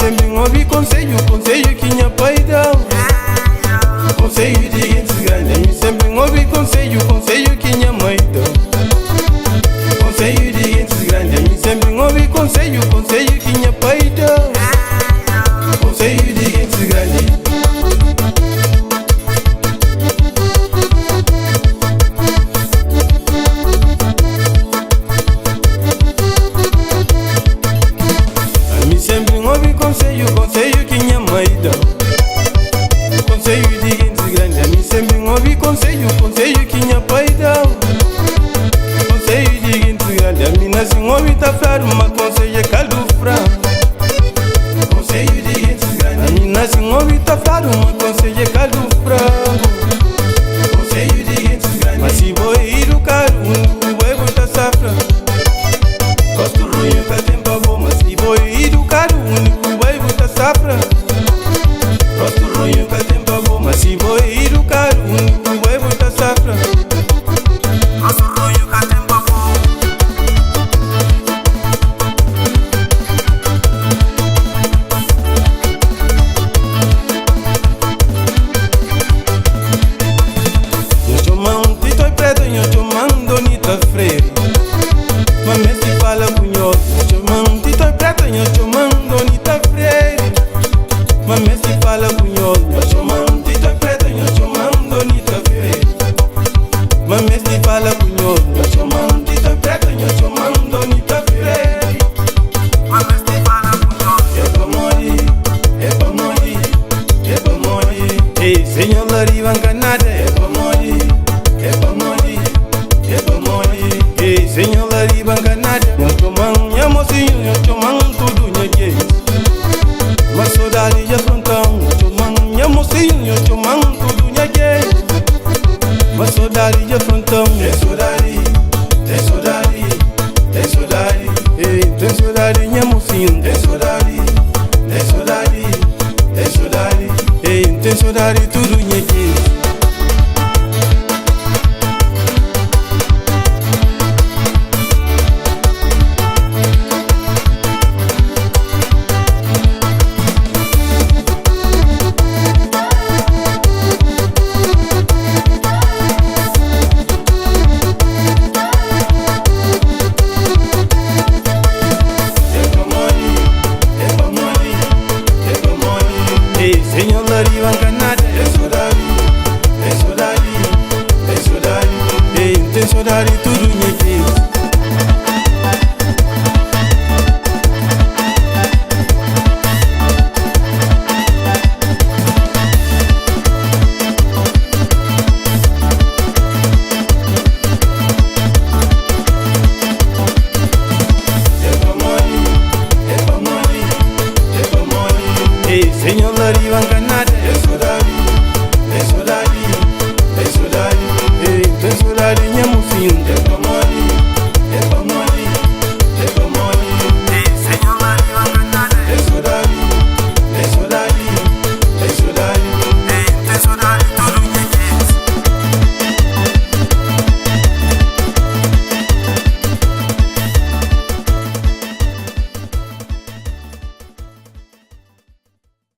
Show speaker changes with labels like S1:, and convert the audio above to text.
S1: sempre ouvi conselho, conselho que minha pai dá. Conselho de gente grande, sempre ouvi conselho, conselho que minha mãe dá. Conselho de gente grande, sempre ouvi conselho, conselho que minha pai dá. Conselho de gente grande. Sempre ouvi conselho, conselho que minha mãe dá. Conselho de gente grande, a mim sempre ouvi conselho, conselho que minha pai dá. Conselho de gente grande, a mim nasce ouvi tá fraco, mas conselho é caldo frango. Conselho de gente grande, a mim nasce ouvi tá fraco, mas conselho é caldo frango. Conselho de gente grande, mas se vou ir o caro, vai botar safra. Gosto ruim, que tem pavô, mas se vou ir o caro, vai botar safra. Gosto ruim, que tem pavô, mas se vou ir o caro, vai botar safra. Gosto ruim, que tem pavô. Eu chamando Tito e Preto, eu chamando Nita Freire. Mas se fala cunhoso, eu chamando Tito e Preto, eu chamando Nita Freire. Mas se fala cunhoso, eu chamando Tito e Preto, eu chamando Nita Freire. Mas se fala cunhoso, eu chamando Tito e Preto, eu chamando Nita Freire. Mas se fala cunhoso, é pra morrer, é pra morrer, é pra morrer. Ei, senhor Larivan Canada, é pra morrer, é pra morrer, é pra morrer. Ei, senhor Larivan Canada, eu chamando minha mocinha, eu chamando tudo minha gente. Mas saudade de frontão, eu chamando minha mocinha, eu chamando tudo minha gente. Mas saudade de frontão, tem saudade, tem saudade, tem saudade. Ei, tem saudade minha mocinha, tem saudade, tem saudade, tem saudade. Ei, tem saudade tudo minha gente. Senhor Larivan Canada, tem saudade, tem saudade, tem saudade. Ei, tem saudade tudo minha gente. Senhor Larivan Canada, tem saudade, tem saudade, tem saudade. Ei, tem saudade minha mocinha, tem saudade.